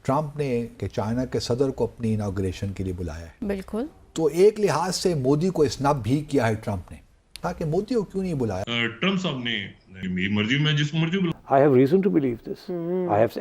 Trump ने कि China के सदर को अपनी इनॉग्रेशन के लिए बुलाया है। बिल्कुल। तो एक लिहाज से मोदी को स्नब भी किया है ट्रंप ने, ताकि मोदी को क्यों नहीं बुलाया। ट्रंप साहब ने मेरी मर्जी में जिसको मर्जी बुला। I have reason to believe this. I have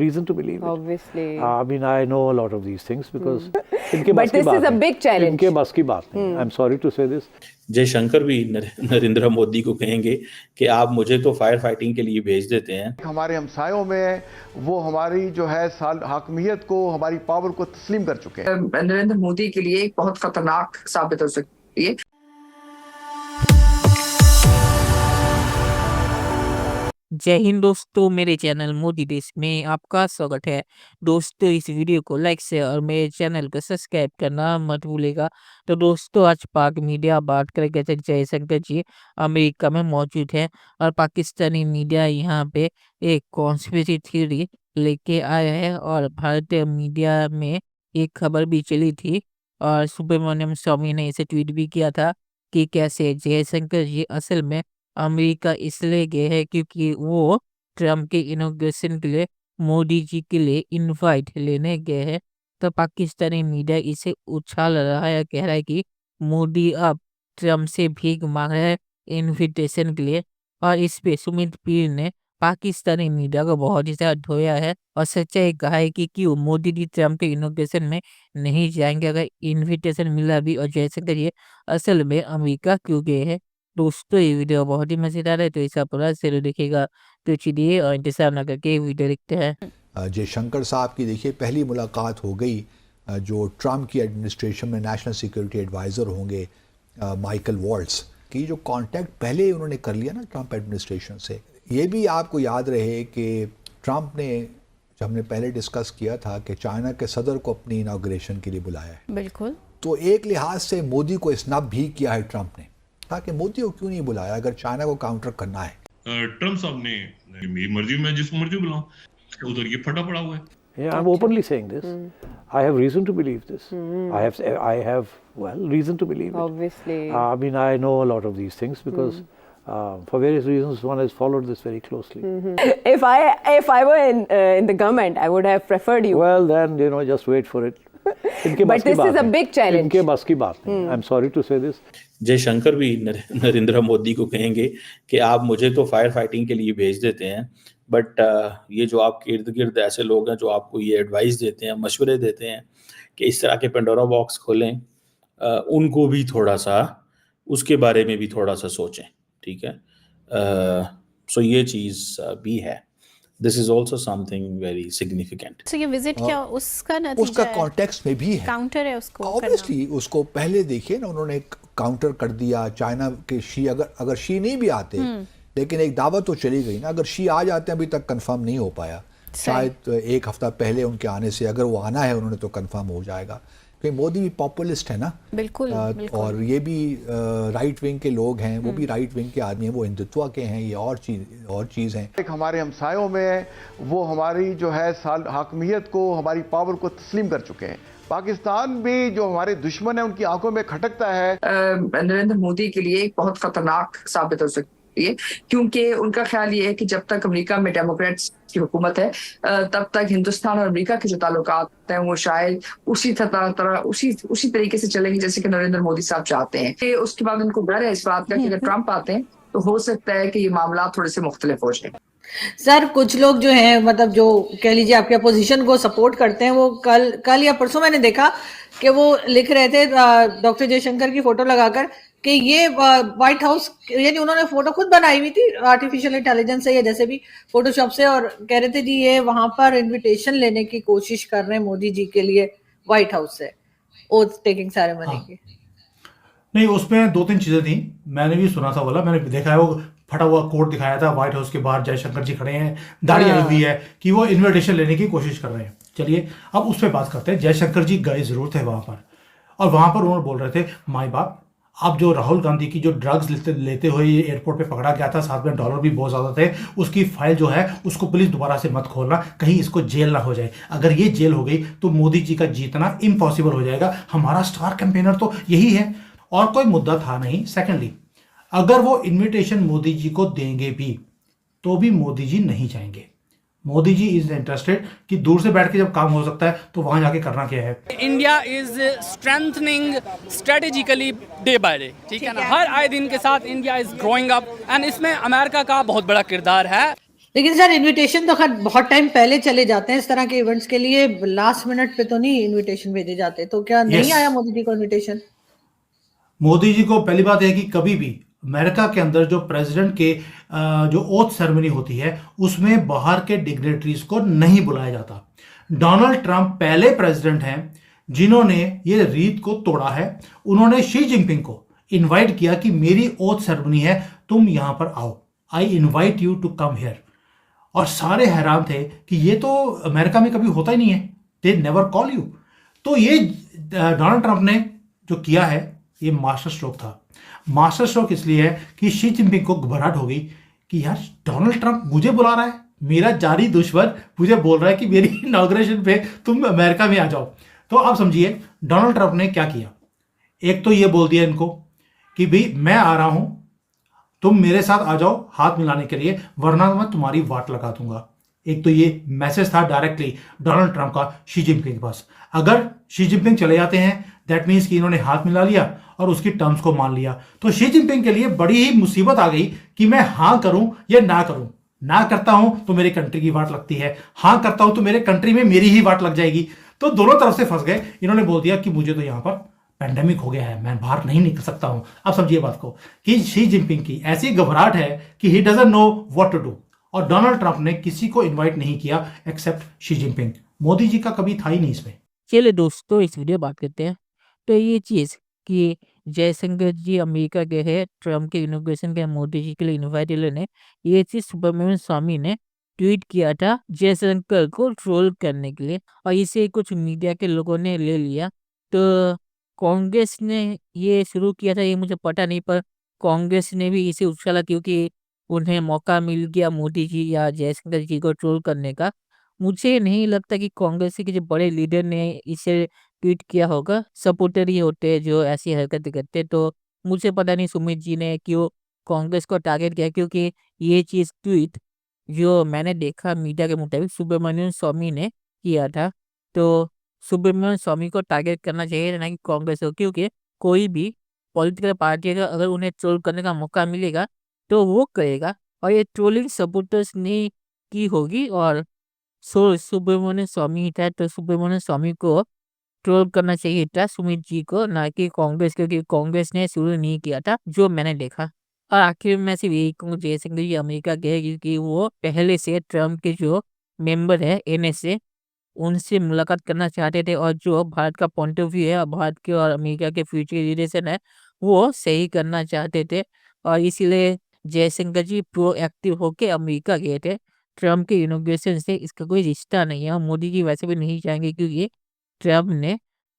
reason to believe it. Obviously. I mean, I know a lot of these things because इनके बस But की this बात is a नहीं। big challenge. इनके बस की बात नहीं। I'm sorry to say this. Jaishankar भी नरेंद्र मोदी को कहेंगे कि आप मुझे तो फायर फाइटिंग के लिए भेज देते हैं। हमारे हमसायों में वो हमारी जो है हाकमियत को, हमारी पावर को तस्लीम कर चुके हैं। नरेंद्र मोदी के लिए बहुत खतरनाक साबित हो सकती है। जय हिंद दोस्तों, मेरे चैनल मोदी देश में आपका स्वागत है। दोस्तों, इस वीडियो को लाइक शेयर और मेरे चैनल को सब्सक्राइब करना मत भूलेगा। तो दोस्तों, आज पाक मीडिया बात करेगा जयशंकर जी अमेरिका में मौजूद हैं और पाकिस्तानी मीडिया यहाँ पे एक कॉन्स्पिरेसी थ्योरी लेके आया है और भारतीय मीडिया में एक खबर भी चली थी और सुब्रमण्यम स्वामी ने इसे ट्वीट भी किया था कि कैसे जयशंकर जी असल में अमेरिका इसलिए गए हैं क्योंकि वो ट्रम्प के इनॉग्रेशन के लिए मोदी जी के लिए इनवाइट लेने गए हैं। तो पाकिस्तानी मीडिया इसे उछाल रहा है, कह रहा है कि मोदी अब ट्रम्प से भीख मांग रहे हैं इनविटेशन के लिए। और इस पे सुमित पीर ने पाकिस्तानी मीडिया को बहुत ही ज्यादा धोया है और सच्चाई कहा है कि क्यों मोदी जी ट्रम्प के इनॉग्रेशन में नहीं जाएंगे अगर इनविटेशन मिला भी, और जयशंकर ये असल में अमेरिका क्यों गए हैं। दोस्तों, ये वीडियो बहुत ही मजेदार है, तो इसका पूरा जरूर देखिएगा। तो चलिए और इंतजार न करके वीडियो देखते हैं। जयशंकर साहब की देखिए पहली मुलाकात हो गई जो ट्रंप की एडमिनिस्ट्रेशन में नेशनल सिक्योरिटी एडवाइज़र होंगे माइकल वॉल्ट्स की, जो कांटेक्ट पहले उन्होंने कर लिया ना ट्रंप एडमिनिस्ट्रेशन से। ये भी आपको याद रहे कि ट्रंप ने, जब हमने पहले डिस्कस किया था कि चाइना के सदर को अपनी इनॉग्रेशन के लिए बुलाया है। बिल्कुल। तो एक लिहाज से मोदी को स्नब भी किया है ट्रंप ने, ताकि मोदी को क्यों नहीं बुलाया अगर चाइना को काउंटर करना है। ट्रंप साहब ने मेरी मर्जी में जिसको मर्जी बुलाऊं, उधर ये फटा पड़ा हुआ है। Yeah, I'm openly saying this. I have reason to believe this. I have reason to believe it. Obviously. I mean, I know a lot of these things because for various reasons one has followed this very closely. If I were in the government, I would have preferred you. Well, then just wait for it. इनके But बस की this बात is a नहीं। big challenge. इनके बस की बात नहीं। I'm sorry to say this. Jaishankar भी नरेंद्र मोदी को कहेंगे कि आप मुझे तो फायर फाइटिंग के लिए भेज देते हैं, बट ये जो आपके इर्द गिर्द ऐसे लोग हैं जो आपको ये एडवाइस देते हैं, मशवरे देते हैं कि इस तरह के पेंडोरा बॉक्स खोलें, उनको भी थोड़ा सा उसके बारे में भी थोड़ा सा सोचें। ठीक है, सो ये चीज़ भी है। This is also something very significant. तो ये विजिट क्या उसका नतीजा उसका है? कॉन्टेक्स्ट में भी है, काउंटर है उसको ऑब्वियसली। उसको पहले देखिए ना, उन्होंने काउंटर कर दिया चाइना के शी, अगर शी नहीं भी आते लेकिन एक दावत तो चली गई ना। अगर शी आ जाते हैं, अभी तक कंफर्म नहीं हो पाया, शायद एक हफ्ता पहले उनके आने से अगर वो आना है उन्होंने तो कंफर्म हो जाएगा। क्योंकि मोदी भी पॉपुलिस्ट है ना। बिल्कुल, बिल्कुल। और ये भी राइट विंग के लोग हैं, वो भी राइट विंग के आदमी हैं, वो हिंदुत्व के हैं, ये और चीज़ हैं। एक हमारे हमसायों में वो हमारी जो है हाकमियत को, हमारी पावर को तस्लीम कर चुके हैं। पाकिस्तान भी जो हमारे दुश्मन है उनकी आंखों में खटकता है। नरेंद्र मोदी के लिए बहुत खतरनाक साबित हो सकती है, क्योंकि उनका ख्याल ये है कि जब तक अमेरिका में डेमोक्रेट्स की हुकूमत है तब तक हिंदुस्तान और अमेरिका के जो ताल्लुकात हैं वो शायद उसी तरीके से चलेंगे जैसे कि नरेंद्र मोदी साहब चाहते हैं। कि उसके बाद उनको डर है इस बात का कि अगर ट्रंप आते हैं तो हो सकता है कि ये मामला थोड़े से मुख्तलिफ हो जाए। सर, कुछ लोग जो हैं, मतलब जो कह लीजिए आपके अपोजिशन को सपोर्ट करते हैं, वो कल या परसों मैंने देखा कि वो लिख रहे थे डॉक्टर जयशंकर की फोटो लगाकर कि ये व्हाइट हाउस, यानी उन्होंने फोटो खुद बनाई हुई थी आर्टिफिशियल इंटेलिजेंस से या जैसे भी फोटोशॉप से, और कह रहे थे जी ये वहां पर इनविटेशन लेने की कोशिश कर रहे हैं मोदी जी के लिए व्हाइट हाउस से ओथ टेकिंग सेरेमनी की। नहीं, उसमें 2-3 चीजें थी, मैंने भी सुना था, बोला मैंने देखा है, वो फटा हुआ कोट दिखाया था, व्हाइट हाउस के बाहर जयशंकर जी खड़े हैं, दाढ़ी आई हुई है कि वो इनविटेशन लेने की कोशिश कर रहे हैं। चलिए अब उस पर बात करते हैं। जयशंकर जी गए जरूर थे वहां पर, और वहां पर उन्होंने बोल रहे थे माई बाप, अब जो राहुल गांधी की जो ड्रग्स लेते हुए एयरपोर्ट पे पकड़ा गया था, साथ में डॉलर भी बहुत ज़्यादा थे, उसकी फाइल जो है उसको प्लीज़ दोबारा से मत खोलना, कहीं इसको जेल ना हो जाए। अगर ये जेल हो गई तो मोदी जी का जीतना इम्पॉसिबल हो जाएगा। हमारा स्टार कैंपेनर तो यही है, और कोई मुद्दा था नहीं। सेकेंडली, अगर वो इन्विटेशन मोदी जी को देंगे भी तो भी मोदी जी नहीं जाएंगे। मोदी जी इज इंटरेस्टेड कि दूर से बैठ के जब काम हो सकता है तो वहां जाके करना क्या है। India is strengthening strategically day by day, ठीक है ना, हर आए दिन के साथ India is growing up and इसमें अमेरिका का बहुत बड़ा किरदार है। लेकिन सर इनविटेशन तो खैर बहुत टाइम पहले चले जाते हैं इस तरह के इवेंट्स के लिए, लास्ट मिनट पे तो नहीं इनविटेशन भेजे जाते, तो क्या नहीं Yes. आया मोदी जी को इनविटेशन? मोदी जी को पहली बात है कि कभी भी अमेरिका के अंदर जो प्रेसिडेंट के जो ओथ सेरेमनी होती है उसमें बाहर के डिग्नेटरीज को नहीं बुलाया जाता। डोनाल्ड ट्रंप पहले प्रेसिडेंट हैं जिन्होंने ये रीत को तोड़ा है। उन्होंने शी जिनपिंग को इनवाइट किया कि मेरी ओथ सेरेमनी है, तुम यहां पर आओ, I invite you to come here. और सारे हैरान थे कि ये तो अमेरिका में कभी होता ही नहीं है, दे नेवर कॉल यू। तो ये डोनाल्ड ट्रंप ने जो किया है ये मास्टर स्ट्रोक था। मास्टर स्ट्रोक इसलिए है कि शी जिनपिंग को घबराहट हो गई कि यार डोनाल्ड ट्रंप मुझे बुला रहा है, मेरा जारी दुश्मन मुझे बोल रहा है कि मेरी इनॉग्रेशन पे तुम अमेरिका में आ जाओ। तो आप समझिए डोनाल्ड ट्रंप ने क्या किया। एक तो ये बोल दिया इनको कि भाई मैं आ रहा हूं, तुम मेरे साथ आ जाओ हाथ मिलाने के लिए, वरना मैं तुम्हारी वाट लगा दूंगा। एक तो ये मैसेज था डायरेक्टली डोनाल्ड ट्रंप का शी जिनपिंग के पास। अगर शी जिनपिंग चले जाते हैं दैट मीन्स कि इन्होंने हाथ मिला लिया और उसकी टर्म्स को मान लिया। तो शी जिनपिंग के लिए बड़ी ही मुसीबत आ गई कि मैं हाँ करूं या ना करूं। ना करता हूं तो मेरी कंट्री की वाट लगती है, हाँ करता हूं तो मेरे कंट्री में मेरी ही वाट लग जाएगी। तो दोनों तरफ से फंस गए। इन्होंने बोल दिया कि मुझे तो यहां पर पैंडेमिक हो गया है, मैं बाहर नहीं निकल सकता हूं। आप समझिए बात को कि शी जिनपिंग की ऐसी घबराहट है कि he doesn't know what to do. और डोनाल्ड ट्रंप ने किसी को इनवाइट नहीं किया except Xi Jinping. Modi ji का कभी था ही नहीं इसमें। चलिए दोस्तों इस वीडियो बात करते हैं। तो ये चीज़ कि जयशंकर जी अमेरिका गए हैं ट्रम्प के इनॉग्रेशन के मोदी जी के लिए इनवाइट लेने, ये चीज़ सुब्रमण्यम स्वामी ने ट्वीट किया था जयशंकर को ट्रोल करने के लिए, और इसे कुछ मीडिया के लोगों ने ले लिया। तो कांग्रेस ने ये शुरू किया था ये मुझे पता नहीं, पर कांग्रेस ने भी इसे उछाला क्योंकि उन्हें मौका मिल गया मोदी जी या जयशंकर जी को ट्रोल करने का। मुझे नहीं लगता कि कांग्रेस के जो बड़े लीडर ने इसे ट्वीट किया होगा, सपोर्टर ही होते हैं जो ऐसी हरकतें करते हैं। तो मुझे पता नहीं सुमित जी ने क्यों कांग्रेस को टारगेट किया, क्योंकि ये चीज़ ट्वीट जो मैंने देखा मीडिया के मुताबिक सुब्रमण्यम स्वामी ने किया था। तो सुब्रमण्यम स्वामी को टारगेट करना चाहिए ना कि कांग्रेस को, क्योंकि कोई भी पॉलिटिकल पार्टी का अगर उन्हें ट्रोल करने का मौका मिलेगा तो वो करेगा, और ये ट्रोलिंग सपोर्टर्स ने की होगी। और सुब्रमण्यम स्वामी था तो सुब्रमण्यम स्वामी को ट्रोल करना चाहिए था सुमित जी को, ना कि कांग्रेस, क्योंकि कांग्रेस ने शुरू नहीं किया था जो मैंने देखा। और आखिर में सिर्फ यही कहूँ जयशंकर जी अमेरिका गए क्योंकि वो पहले से ट्रम्प के जो मेंबर है एनएसए उनसे मुलाकात करना चाहते थे, और जो भारत का पॉइंट ऑफ व्यू है और भारत के और अमेरिका के फ्यूचर रिलेशन है वो सही करना चाहते थे। और इसीलिए जयशंकर जी प्रोएक्टिव होके अमेरिका गए थे। ट्रम्प के इनॉग्रेशन से इसका कोई रिश्ता नहीं है, और मोदी जी वैसे भी नहीं चाहेंगे क्योंकि ट्रम्प ने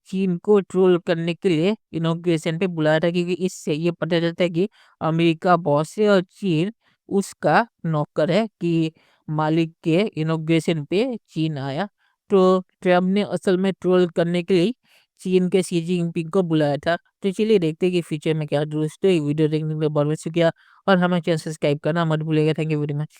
चीन को ट्रोल करने के लिए इनॉग्रेशन पे बुलाया था, क्योंकि इससे ये पता चलता है कि अमेरिका बॉस है और चीन उसका नौकर है कि मालिक के इनॉग्रेशन पे चीन आया। तो ट्रम्प ने असल में ट्रोल करने के लिए चीन के शी जिनपिंग को बुलाया था। तो चलिए देखते हैं कि फ्यूचर में क्या दोस्तों। वीडियो देखने के लिए बहुत बहुत शुक्रिया, और हमें चैनल सब्सक्राइब करना मत भूलिएगा। Thank you very much.